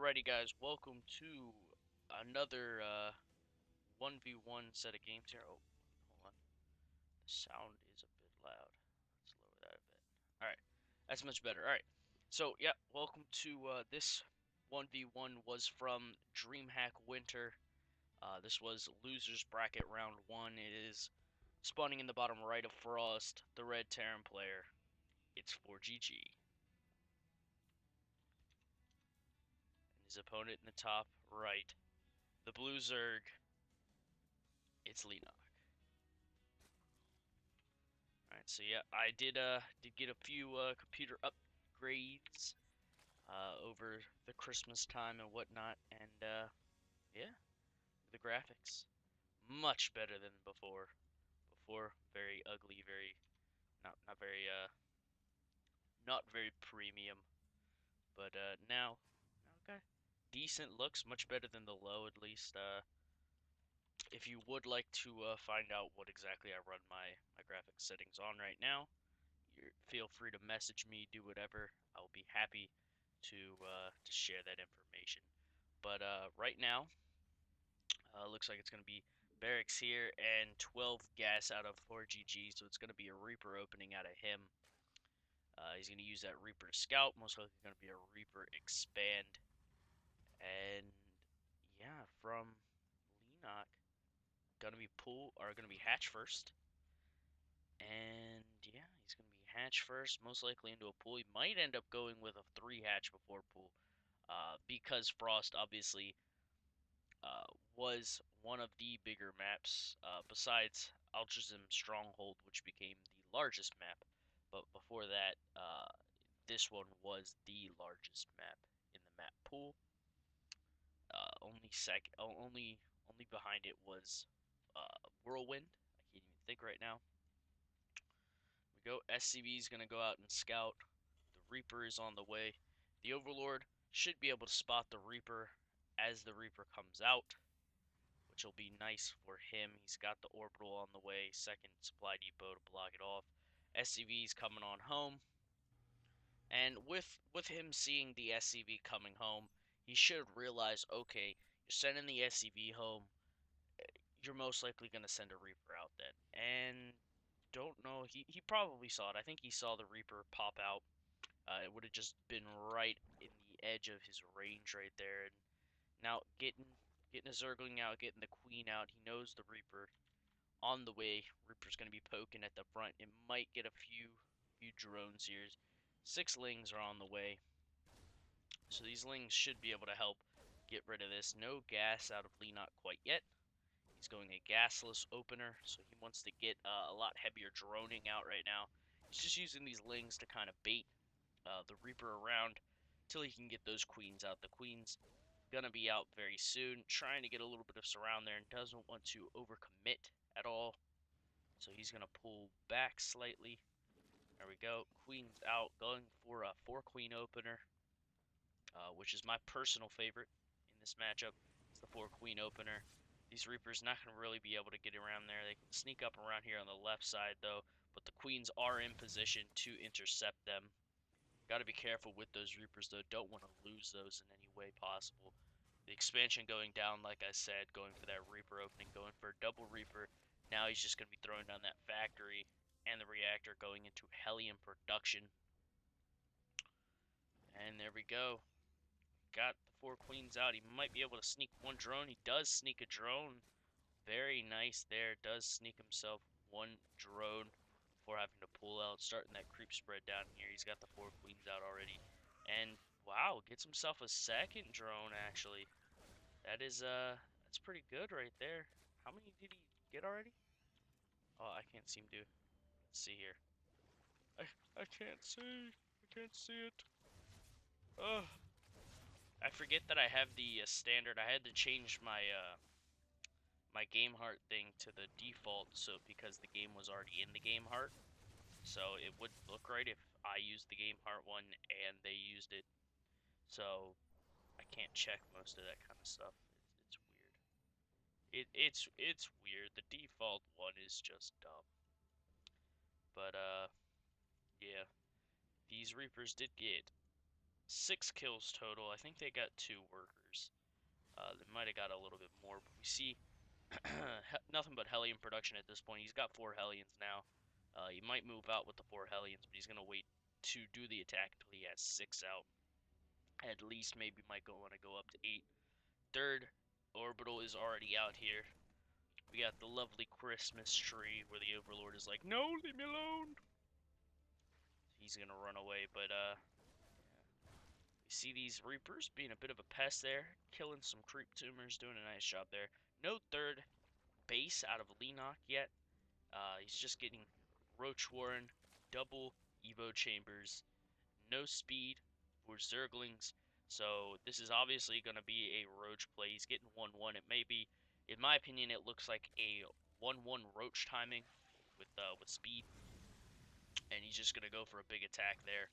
Alrighty guys, welcome to another 1v1 set of games here. Oh, hold on. The sound is a bit loud. Let's lower that a bit. Alright, that's much better. Alright, so yeah, welcome to this 1v1 was from DreamHack Winter. This was Losers Bracket Round 1. It is spawning in the bottom right of Frost, the red Terran player. It's ForGG. And his opponent in the top right, the blue Zerg. It's Leenock. Alright, so yeah, I did get a few computer upgrades over the Christmas time and whatnot, and yeah, the graphics much better than before. Before very ugly, very not very not very premium, but now okay, decent looks, much better than the low at least. If you would like to find out what exactly I run my graphics settings on right now, feel free to message me, do whatever. I'll be happy to share that information. But right now, looks like it's going to be barracks here and 12 gas out of ForGG, so it's going to be a Reaper opening out of him. He's going to use that Reaper to scout, most likely going to be a Reaper expand. And yeah, from Leenock, going to be hatch first. And yeah, he's going to be hatch first, most likely into a pool. He might end up going with a 3 hatch before pool, because Frost obviously was one of the bigger maps, besides Altruism Stronghold, which became the largest map. But before that, this one was the largest map in the map pool. Only behind it was Whirlwind. I can't even think right now. We go. SCV is gonna go out and scout. The Reaper is on the way. The Overlord should be able to spot the Reaper as the Reaper comes out, which will be nice for him. He's got the orbital on the way, second supply depot to block it off. SCV is coming on home, and with him seeing the SCV coming home, he should realize, okay, you're sending the SCV home, you're most likely going to send a Reaper out then. And don't know, he probably saw it. I think he saw the Reaper pop out. It would have just been right in the edge of his range right there. And now getting a Zergling out, getting the Queen out, he knows the Reaper on the way. Reaper's going to be poking at the front. It might get a few drones here. 6 Lings are on the way. So these Lings should be able to help get rid of this. No gas out of Leenock quite yet. He's going a gasless opener, so he wants to get a lot heavier droning out right now. He's just using these Lings to kind of bait the Reaper around till he can get those Queens out. The Queen's gonna be out very soon, trying to get a little bit of surround there and doesn't want to overcommit at all. So he's gonna pull back slightly. There we go. Queen's out, going for a 4-Queen opener, which is my personal favorite in this matchup. It's the 4-Queen opener. These Reapers not going to really be able to get around there. They can sneak up around here on the left side, though, but the Queens are in position to intercept them. Got to be careful with those Reapers, though. Don't want to lose those in any way possible. The expansion going down, like I said, going for that Reaper opening, going for a double Reaper. Now he's just going to be throwing down that factory and the reactor, going into Hellion production. And there we go. Got the 4 Queens out. He might be able to sneak 1 drone. He does sneak a drone. Very nice there. Does sneak himself 1 drone before having to pull out. Starting that creep spread down here. He's got the 4 Queens out already. And wow, gets himself a 2nd drone actually. That is that's pretty good right there. How many did he get already? Oh, I can't seem to. Let's see here. I can't see. I can't see it. Ugh. I forget that I have the standard. I had to change my my game heart thing to the default, so because the game was already in the game heart, so it would look right if I used the game heart one and they used it. So I can't check most of that kind of stuff. It's weird. It's weird. The default one is just dumb. But yeah, these Reapers did get 6 kills total. I think they got 2 workers. They might have got a little bit more, but we see nothing but Hellion production at this point. He's got 4 Hellions now. He might move out with the 4 Hellions, but he's going to wait to do the attack until he has 6 out. At least maybe might want to go up to 8. Third orbital is already out here. We got the lovely Christmas tree where the Overlord is like, no, leave me alone. He's going to run away, but we see these Reapers being a bit of a pest there, killing some creep tumors, doing a nice job there. No third base out of Leenock yet. He's just getting Roach Warren, double Evo Chambers, no speed for Zerglings. So this is obviously going to be a Roach play. He's getting 1-1. It may be, in my opinion, it looks like a 1-1 Roach timing with speed. And he's just going to go for a big attack there.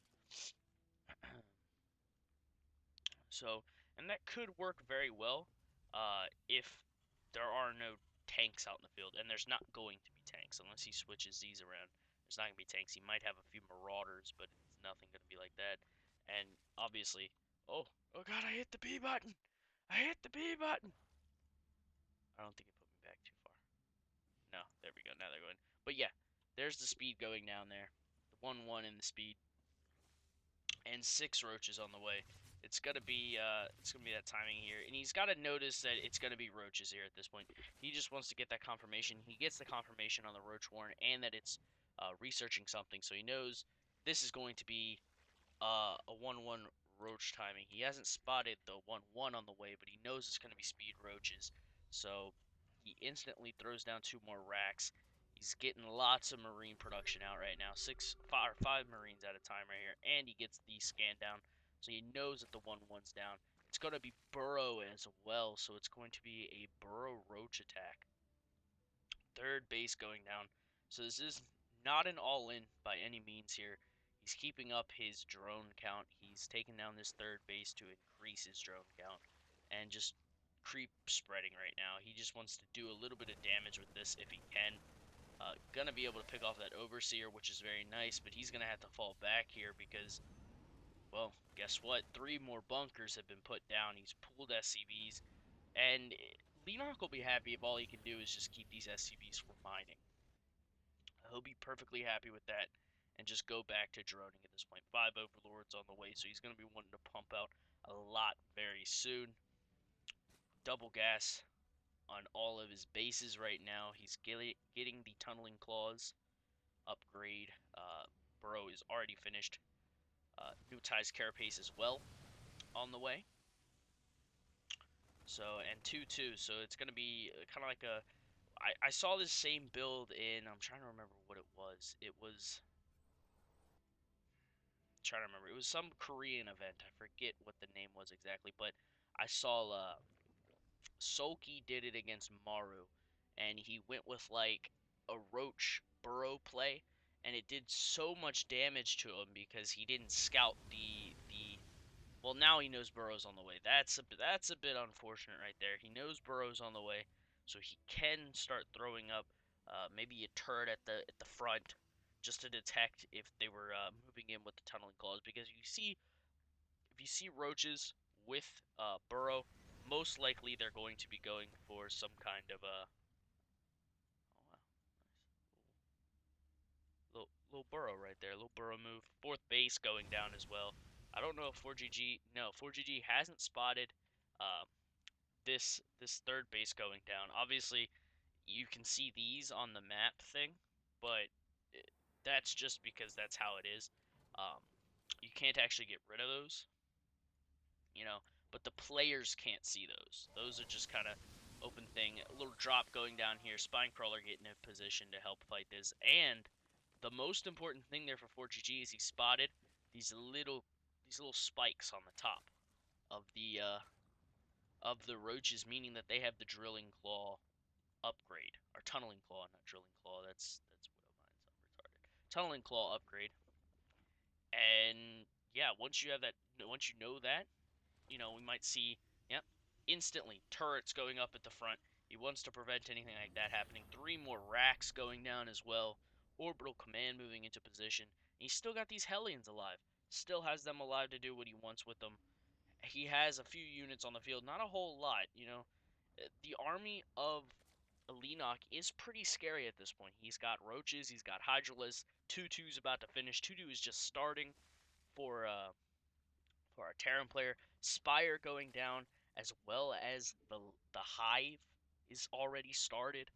So, and that could work very well if there are no tanks out in the field, and there's not going to be tanks unless he switches these around. There's not going to be tanks. He might have a few Marauders, but it's nothing going to be like that. And obviously, oh God, I hit the B button. I hit the B button. I don't think it put me back too far. No, there we go. Now they're going. But yeah, there's the speed going down there. The 1-1 in the speed. And 6 roaches on the way. It's gonna be that timing here, and he's got to notice that it's gonna be roaches here at this point. He just wants to get that confirmation. He gets the confirmation on the roach warren and that it's researching something, so he knows this is going to be a 1-1 roach timing. He hasn't spotted the 1-1 on the way, but he knows it's gonna be speed roaches, so he instantly throws down 2 more racks. He's getting lots of marine production out right now. 5 marines at a time right here. And he gets the scan down. So he knows that the 1-1's down. It's going to be burrow as well. So it's going to be a burrow roach attack. Third base going down. So this is not an all-in by any means here. He's keeping up his drone count. He's taking down this third base to increase his drone count. And just creep spreading right now. He just wants to do a little bit of damage with this if he can. Gonna be able to pick off that Overseer, which is very nice, but he's gonna have to fall back here because, well, guess what? 3 more bunkers have been put down. He's pulled SCVs, and Leenock will be happy if all he can do is just keep these SCVs from mining. He'll be perfectly happy with that and just go back to droning at this point. 5 Overlords on the way, so he's gonna be wanting to pump out a lot very soon. Double gas on all of his bases right now. He's getting the tunneling claws upgrade. Burrow is already finished. New ties carapace as well on the way. So, and 2-2. So it's going to be kind of like a... I saw this same build in... I'm trying to remember what it was. It was... I'm trying to remember. It was some Korean event. I forget what the name was exactly. But I saw Sulky did it against Maru. And he went with like a Roach Burrow play, and it did so much damage to him because he didn't scout the well, now he knows Burrow's on the way. That's a bit unfortunate right there. He knows Burrow's on the way, so he can start throwing up maybe a turret at the front just to detect if they were moving in with the tunneling claws, because if you see roaches with Burrow, most likely they're going to be going for some kind of a oh wow, nice little burrow right there, little burrow move. 4th base going down as well. I don't know if 4GG, no, 4GG hasn't spotted uh, this 3rd base going down. Obviously, you can see these on the map thing, but that's just because that's how it is. You can't actually get rid of those, you know, but the players can't see those. Those are just kind of open thing. A little drop going down here. Spinecrawler getting in position to help fight this. And the most important thing there for 4GG is he spotted these little spikes on the top of the roaches, meaning that they have the drilling claw upgrade, or tunneling claw, not drilling claw. That's Widow Mine's retarded. Tunneling claw upgrade. And yeah, once you have that, once you know that, you know, we might see, yep, instantly turrets going up at the front. He wants to prevent anything like that happening. 3 more racks going down as well. Orbital command moving into position. And he's still got these Hellions alive. still has them alive to do what he wants with them. He has a few units on the field, not a whole lot, you know. The army of Leenock is pretty scary at this point. He's got roaches, he's got hydralisks. Tutu's about to finish. Tutu is just starting for our Terran player. Spire going down, as well as the Hive is already started.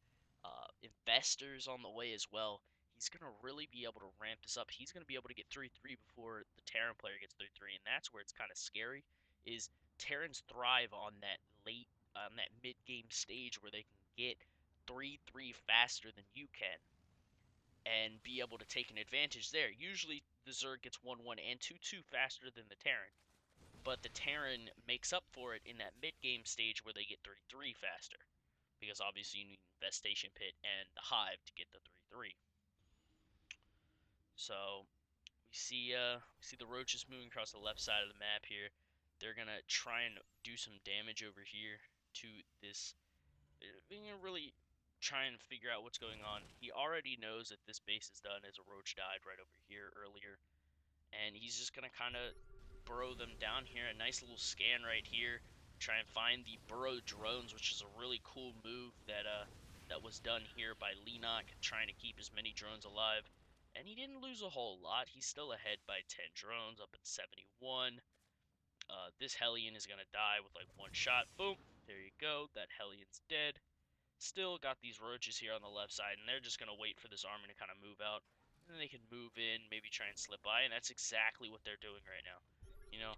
Investors on the way as well. He's gonna really be able to ramp this up. He's gonna be able to get 3-3 before the Terran player gets 3-3, and that's where it's kind of scary. Is Terrans thrive on that mid game stage where they can get 3-3 faster than you can and be able to take an advantage there. Usually the Zerg gets 1-1 and 2-2 faster than the Terran, but the Terran makes up for it in that mid-game stage where they get 3-3 faster, because obviously you need Infestation Pit and the Hive to get the 3-3. So we see the roaches moving across the left side of the map here. They're gonna try and do some damage over here to this. They're gonna really try and figure out what's going on. He already knows that this base is done as a roach died right over here earlier, and he's just gonna kind of burrow them down here. A nice little scan right here. Try and find the burrow drones, which is a really cool move that was done here by Leenock, trying to keep as many drones alive. And he didn't lose a whole lot. He's still ahead by 10 drones, up at 71. This Hellion is gonna die with like one shot. Boom! There you go. That Hellion's dead. Still got these roaches here on the left side, and they're just gonna wait for this army to kind of move out. And then they can move in, maybe try and slip by, and that's exactly what they're doing right now. You know,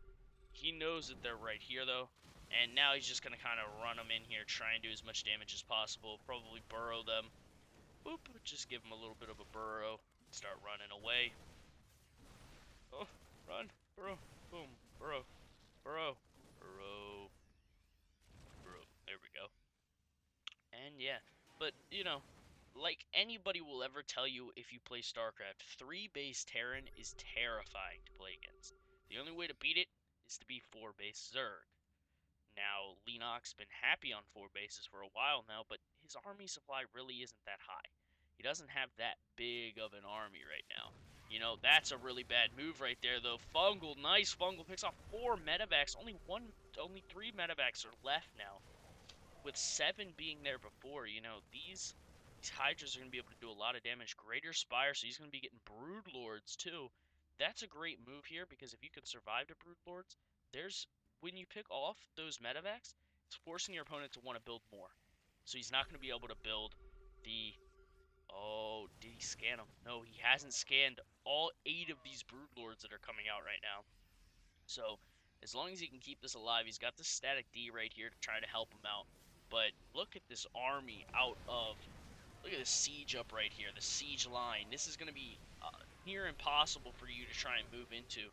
he knows that they're right here, though, and now he's just going to kind of run them in here, try and do as much damage as possible, probably burrow them. Boop, just give them a little bit of a burrow, start running away. Oh, run, burrow, boom, burrow, burrow, burrow, burrow. There we go. And yeah, but, you know, like anybody will ever tell you if you play StarCraft, 3-base Terran is terrifying to play against. The only way to beat it is to be 4-base Zerg. Now, Leenock's been happy on 4 bases for a while now, but his army supply really isn't that high. He doesn't have that big of an army right now. You know, that's a really bad move right there, though. Fungal, nice Fungal, picks off 4 medevacs. Only 3 medevacs are left now, with 7 being there before. You know, these Hydras are going to be able to do a lot of damage. Greater Spire, so he's going to be getting Brood Lords, too. That's a great move here, because if you can survive to Brood Lords, when you pick off those medevacs, it's forcing your opponent to want to build more. So he's not going to be able to build the... Oh, did he scan them? No, he hasn't scanned all 8 of these Brood Lords that are coming out right now. So, as long as he can keep this alive, he's got the static D right here to try to help him out. But look at this army out of... Look at the siege up right here, the siege line. This is going to be near impossible for you to try and move into.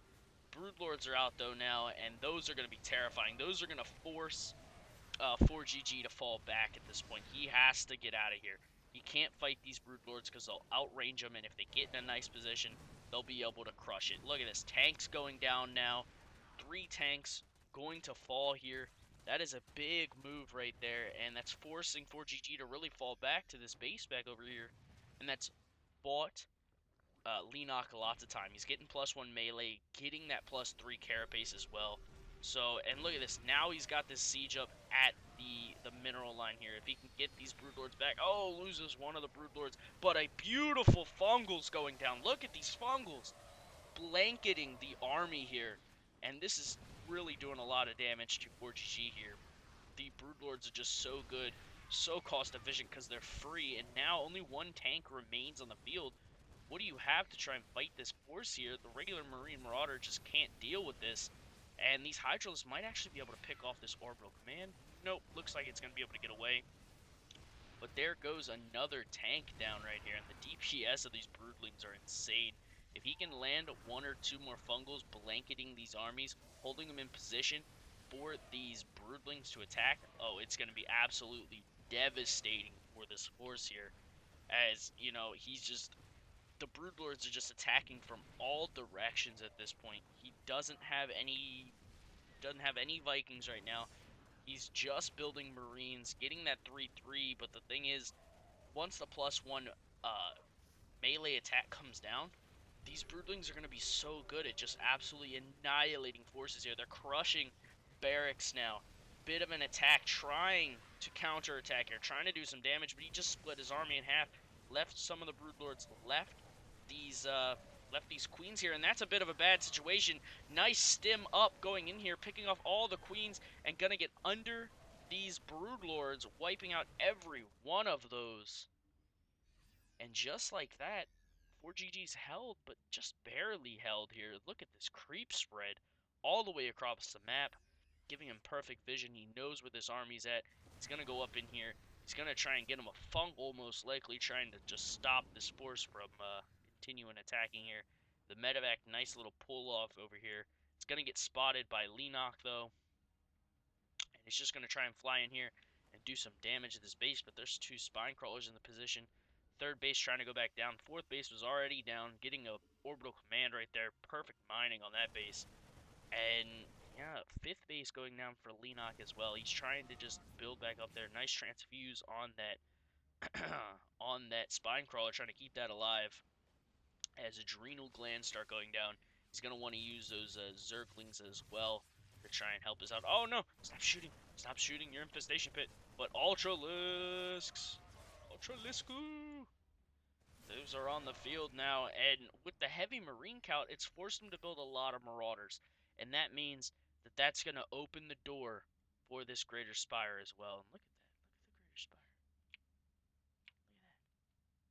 Broodlords are out though now, and those are going to be terrifying. Those are going to force ForGG to fall back at this point. He has to get out of here. He can't fight these Broodlords because they'll outrange him, and if they get in a nice position, they'll be able to crush it. Look at this. Tanks going down now. 3 tanks going to fall here. That is a big move right there, and that's forcing ForGG to really fall back to this base back over here. And that's bought Leenock lots of time. He's getting +1 melee, getting that +3 carapace as well. So, and look at this. Now he's got this siege up at the mineral line here. If he can get these Broodlords back. Oh, loses one of the Broodlords. But a beautiful Fungal's going down. Look at these Fungals blanketing the army here. And this is really doing a lot of damage to ForGG here. The Broodlords are just so good, so cost efficient because they're free. And now only 1 tank remains on the field. What do you have to try and fight this force here? The regular Marine Marauder just can't deal with this. And these Hydralisks might actually be able to pick off this Orbital Command. Nope, looks like it's going to be able to get away. But there goes another tank down right here. And the DPS of these Broodlings are insane. If he can land 1 or 2 more Fungals blanketing these armies, holding them in position for these Broodlings to attack, oh, it's going to be absolutely devastating for this force here. As, you know, the Broodlords are just attacking from all directions at this point. He doesn't have any Vikings right now. He's just building Marines, getting that 3-3, but the thing is, once the +1 melee attack comes down, these broodlings are going to be so good at just absolutely annihilating forces here. They're crushing barracks now. Bit of an attack, trying to counterattack here, trying to do some damage, but he just split his army in half, left some of the broodlords, these left these queens here, and that's a bit of a bad situation. Nice stim up going in here, picking off all the queens, and gonna get under these broodlords, wiping out every one of those. And just like that, 4GG's held, but just barely held here. Look at this creep spread all the way across the map, giving him perfect vision. He knows where this army's at. He's going to go up in here. He's going to try and get him a fungal, most likely, trying to just stop this force from continuing attacking here. The medevac, nice little pull-off over here. It's going to get spotted by Leenock, though. And he's just going to try and fly in here and do some damage to this base, but there's two spine crawlers in the position. Third base trying to go back down. Fourth base was already down, getting a orbital command right there. Perfect mining on that base. And yeah, fifth base going down for Leenock as well. He's trying to just build back up there. Nice transfuse on that on that spine crawler, trying to keep that alive. As adrenal glands start going down, he's going to want to use those Zerglings as well to try and help us out. Oh no! Stop shooting! Stop shooting your infestation pit! But Ultralisks! Ultralisku! Those are on the field now, and with the heavy marine count, it's forced him to build a lot of marauders. And that means that that's going to open the door for this greater spire as well. And look at that. Look at the greater spire. Look at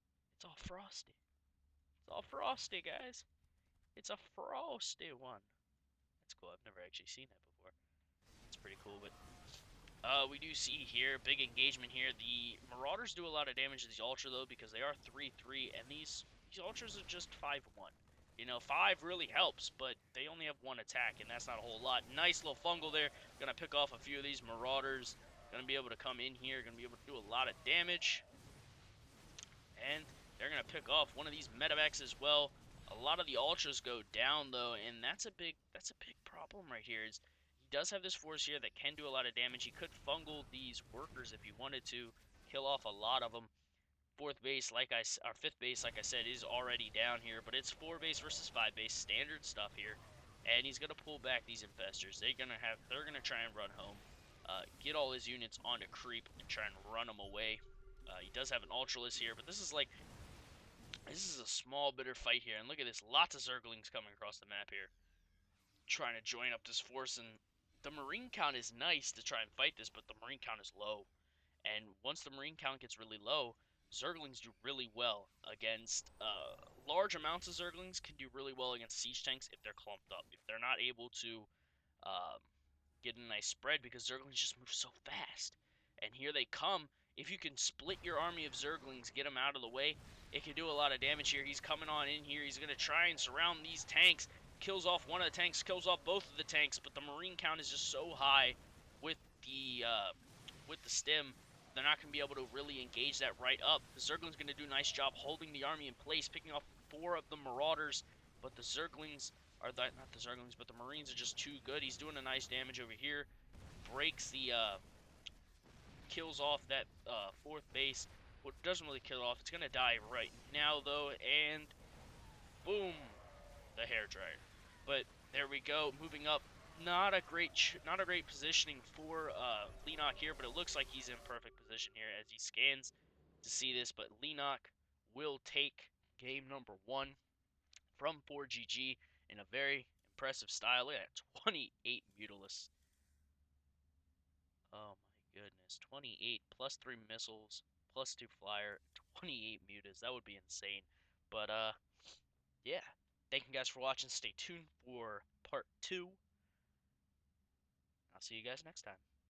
that. It's all frosty. It's all frosty, guys. It's a frosty one. That's cool. I've never actually seen that before. It's pretty cool, but we do see here, big engagement here. The Marauders do a lot of damage to these Ultra, though, because they are 3-3, and these Ultras are just 5-1. You know, 5 really helps, but they only have 1 attack, and that's not a whole lot. Nice little fungal there. Gonna pick off a few of these Marauders. Gonna be able to come in here. Gonna be able to do a lot of damage. And they're gonna pick off one of these medevacs as well. A lot of the Ultras go down, though, and that's a big problem right here. Is he does have this force here that can do a lot of damage. He could fungal these workers if he wanted to, kill off a lot of them. Fourth base, our fifth base, like I said, is already down here, but it's 4 base versus 5 base, standard stuff here. And he's gonna pull back these infestors. They're gonna try and run home, get all his units onto creep and try and run them away. He does have an Ultralist here, but this is a small bitter fight here. And look at this, lots of Zerglings coming across the map here, trying to join up this force. And the Marine count is nice to try and fight this, but the Marine count is low. And once the Marine count gets really low, Zerglings do really well against, large amounts of Zerglings can do really well against siege tanks if they're clumped up. If they're not able to get a nice spread, because Zerglings just move so fast. And here they come. If you can split your army of Zerglings, get them out of the way, it can do a lot of damage here. He's coming on in here. He's going to try and surround these tanks. Kills off one of the tanks, kills off both of the tanks, but the Marine count is just so high with the stim. They're not going to be able to really engage that right up. The Zergling's going to do a nice job holding the army in place, picking off 4 of the Marauders, but the Zerglings are not the Zerglings, but the Marines are just too good. He's doing a nice damage over here. Breaks the kills off that 4th base. Well, doesn't really kill it off. It's going to die right now, though, and boom, the hairdryer. But there we go, moving up. Not a great positioning for Leenock here, but it looks like he's in perfect position here as he scans to see this. But Leenock will take game number 1 from 4GG in a very impressive style. Look at that, 28 Mutalisks. Oh my goodness, 28 plus 3 missiles plus 2 flyer, 28 mutas. That would be insane. But yeah. Thank you guys for watching. Stay tuned for part 2. I'll see you guys next time.